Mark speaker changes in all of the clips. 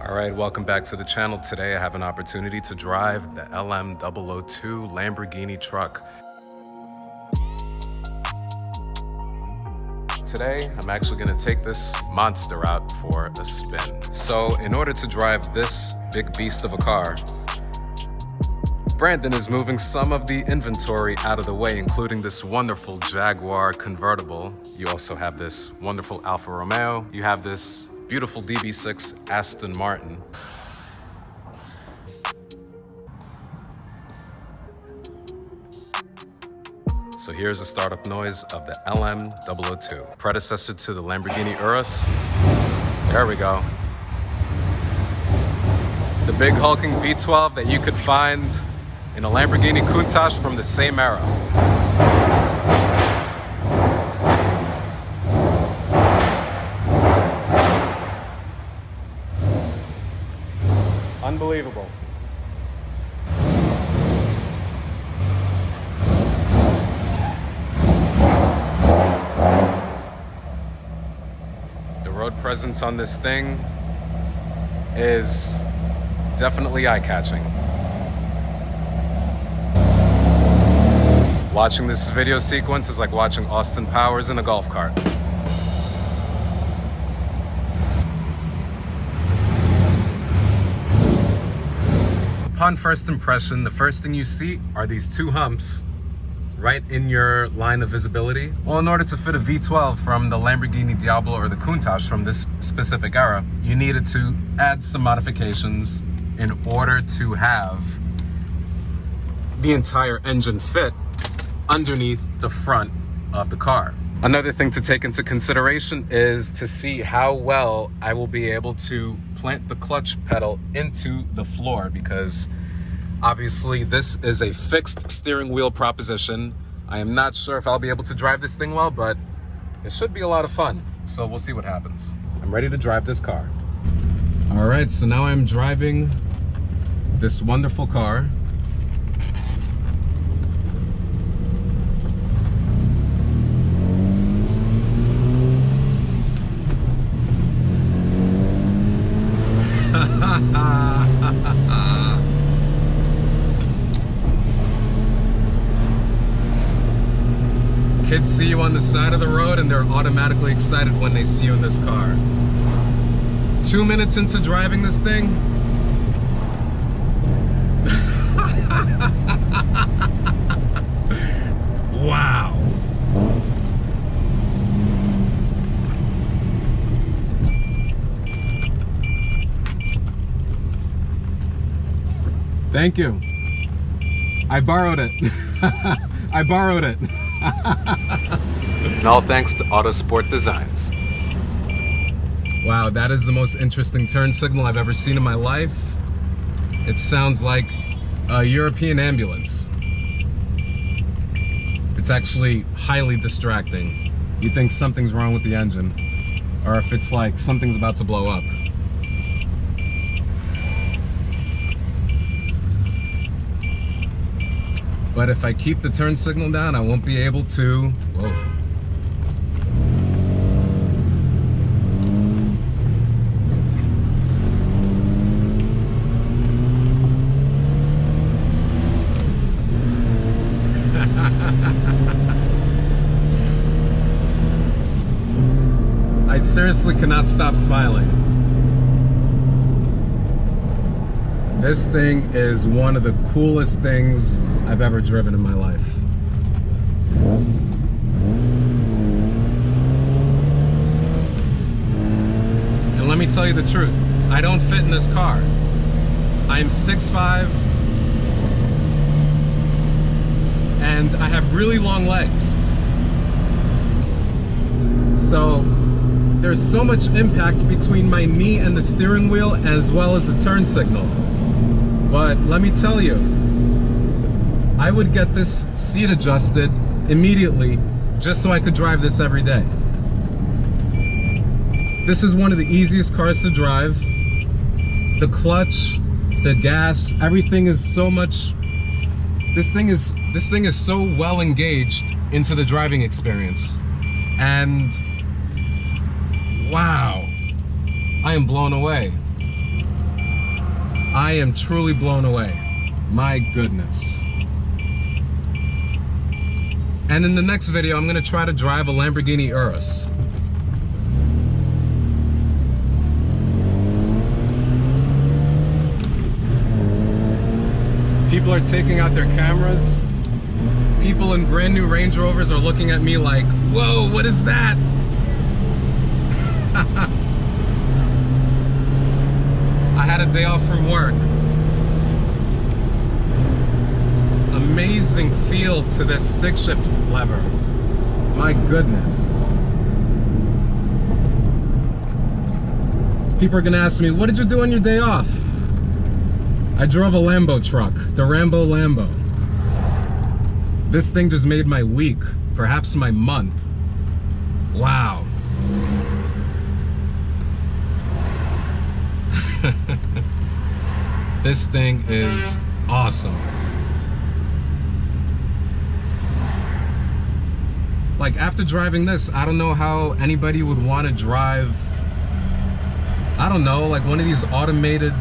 Speaker 1: Alright, welcome back to the channel. Today I have an opportunity to drive the LM002 Lamborghini truck. Today, I'm actually going to take this monster out for a spin. So, in order to drive this big beast of a car, Brandon is moving some of the inventory out of the way, including this wonderful Jaguar convertible. You also have this wonderful Alfa Romeo. You have this beautiful DB6 Aston Martin. So here's the startup noise of the LM002, predecessor to the Lamborghini Urus. There we go. The big hulking V12 that you could find in a Lamborghini Countach from the same era. Unbelievable. The road presence on this thing is definitely eye-catching. Watching this video sequence is like watching Austin Powers in a golf cart. Upon first impression, the first thing you see are these two humps right in your line of visibility. Well, in order to fit a V12 from the Lamborghini Diablo or the Countach from this specific era, you needed to add some modifications in order to have the entire engine fit underneath the front of the car. Another thing to take into consideration is to see how well I will be able to plant the clutch pedal into the floor, because obviously this is a fixed steering wheel proposition. I am not sure if I'll be able to drive this thing well, but it should be a lot of fun. So we'll see what happens. I'm ready to drive this car. All right, so now I'm driving this wonderful car. Kids see you on the side of the road and they're automatically excited when they see you in this car. 2 minutes into driving this thing, wow. Thank you. I borrowed it. I borrowed it. And all thanks to Autosport Designs. Wow, that is the most interesting turn signal I've ever seen in my life. It sounds like a European ambulance. It's actually highly distracting. You think something's wrong with the engine, or if it's like something's about to blow up. But if I keep the turn signal down, I won't be able to. Whoa. I seriously cannot stop smiling. This thing is one of the coolest things I've ever driven in my life. And let me tell you the truth, I don't fit in this car. I'm 6'5", and I have really long legs. So there's so much impact between my knee and the steering wheel, as well as the turn signal. But let me tell you, I would get this seat adjusted immediately just so I could drive this every day. This is one of the easiest cars to drive. The clutch, the gas, everything is so much. This thing is so well engaged into the driving experience. And wow, I am blown away. I am truly blown away. My goodness. And in the next video, I'm gonna try to drive a Lamborghini Urus. People are taking out their cameras. People in brand new Range Rovers are looking at me like, whoa, what is that? I had a day off from work. Amazing feel to this stick shift lever. My goodness. People are gonna ask me, what did you do on your day off? I drove a Lambo truck, the Rambo Lambo. This thing just made my week, perhaps my month. Wow. This thing is awesome. Like, after driving this, I don't know how anybody would want to drive, I don't know, like one of these automated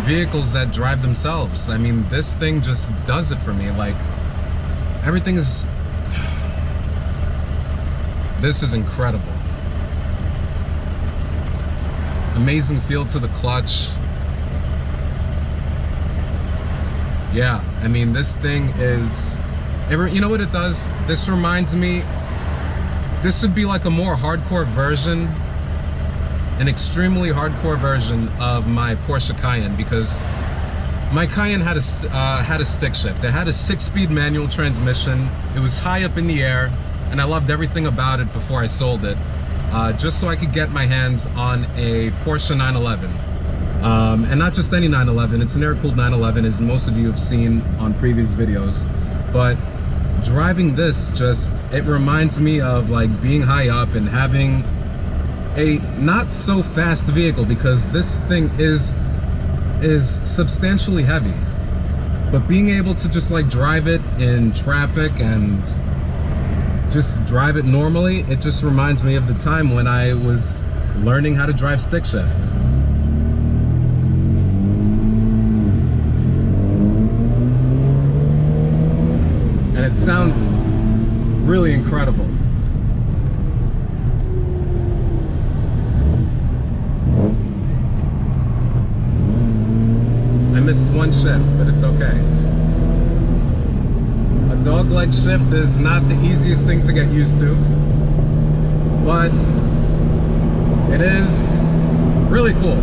Speaker 1: vehicles that drive themselves. I mean, this thing just does it for me. Like, everything is, this is incredible. Amazing feel to the clutch. Yeah, I mean, this thing is, you know what it does? This reminds me, this would be like a more hardcore version, an extremely hardcore version of my Porsche Cayenne, because my Cayenne had a stick shift. It had a 6-speed manual transmission. It was high up in the air, and I loved everything about it before I sold it, just so I could get my hands on a Porsche 911. And not just any 911, it's an air-cooled 911, as most of you have seen on previous videos. But driving this, just, it reminds me of like being high up and having a not so fast vehicle, because this thing is substantially heavy, but being able to just like drive it in traffic and just drive it normally, it just reminds me of the time when I was learning how to drive stick shift. And it sounds really incredible. I missed one shift, but it's okay. A dog-leg shift is not the easiest thing to get used to, but it is really cool.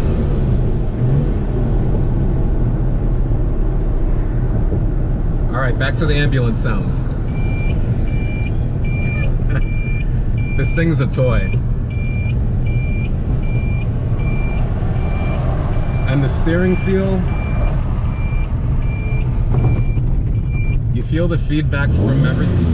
Speaker 1: All right, back to the ambulance sound. This thing's a toy. And the steering feel, you feel the feedback from everything.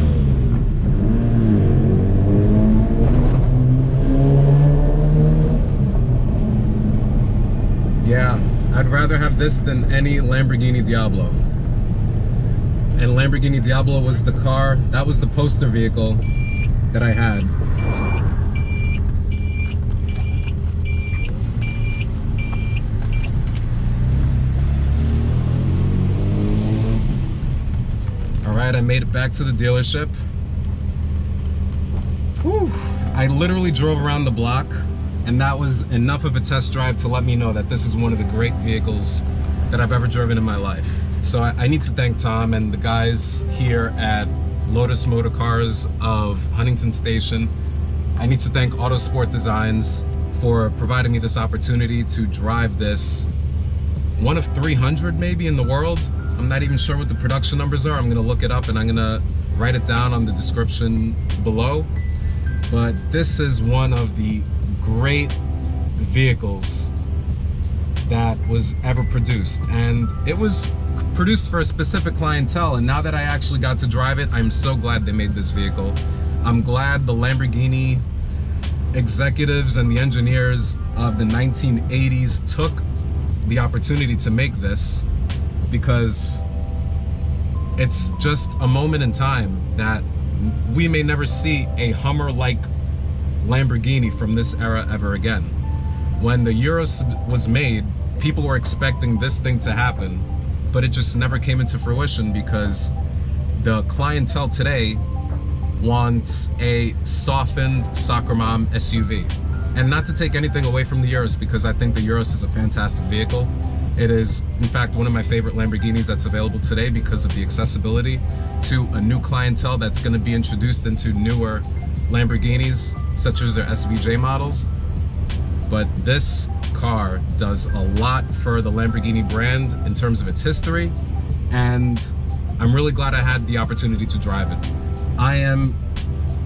Speaker 1: Yeah, I'd rather have this than any Lamborghini Diablo. And Lamborghini Diablo was the car, that was the poster vehicle that I had. Alright, I made it back to the dealership. Whew. I literally drove around the block, and that was enough of a test drive to let me know that this is one of the great vehicles that I've ever driven in my life. So I need to thank Tom and the guys here at Lotus Motor Cars of Huntington Station. I need to thank Autosport Designs for providing me this opportunity to drive this, one of 300 maybe in the world. I'm not even sure what the production numbers are. I'm gonna look it up and I'm gonna write it down on the description below. But this is one of the great vehicles that was ever produced, and it was produced for a specific clientele, and now that I actually got to drive it, I'm so glad they made this vehicle. I'm glad the Lamborghini executives and the engineers of the 1980s took the opportunity to make this, because it's just a moment in time that we may never see a Hummer-like Lamborghini from this era ever again. When the Urus was made, people were expecting this thing to happen, but it just never came into fruition because the clientele today wants a softened soccer mom SUV. And not to take anything away from the Urus, because I think the Urus is a fantastic vehicle. It is, in fact, one of my favorite Lamborghinis that's available today because of the accessibility to a new clientele that's going to be introduced into newer Lamborghinis, such as their SVJ models. But this car does a lot for the Lamborghini brand in terms of its history, and I'm really glad I had the opportunity to drive it. I am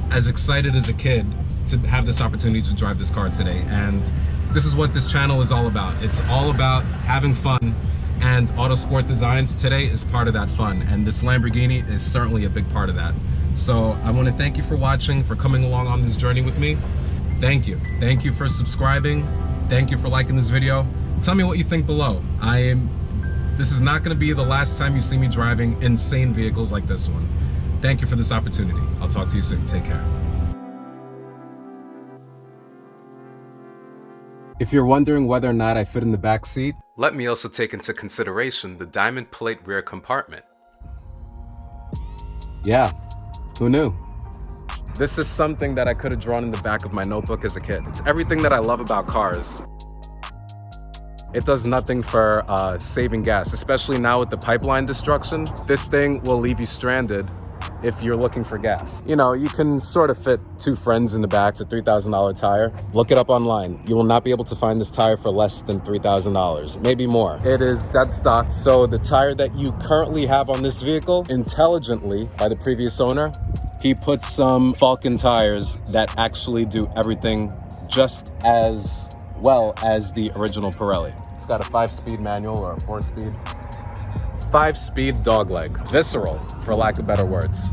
Speaker 1: as excited as a kid to have this opportunity to drive this car today, and this is what this channel is all about. It's all about having fun, and Autosport Designs today is part of that fun, and this Lamborghini is certainly a big part of that. So I want to thank you for watching, for coming along on this journey with me. Thank you. Thank you for subscribing. Thank you for liking this video. Tell me what you think below. This is not going to be the last time you see me driving insane vehicles like this one. Thank you for this opportunity. I'll talk to you soon. Take care. If you're wondering whether or not I fit in the back seat, let me also take into consideration the diamond plate rear compartment. Yeah, who knew? This is something that I could have drawn in the back of my notebook as a kid. It's everything that I love about cars. It does nothing for saving gas, especially now with the pipeline destruction. This thing will leave you stranded if you're looking for gas. You know, you can sort of fit two friends in the back. It's a $3,000 tire. Look it up online. You will not be able to find this tire for less than $3,000, maybe more. It is dead stock, so the tire that you currently have on this vehicle, intelligently by the previous owner, he put some Falcon tires that actually do everything just as well as the original Pirelli. It's got a 5-speed manual or a 4-speed. 5-speed dogleg. Visceral, for lack of better words.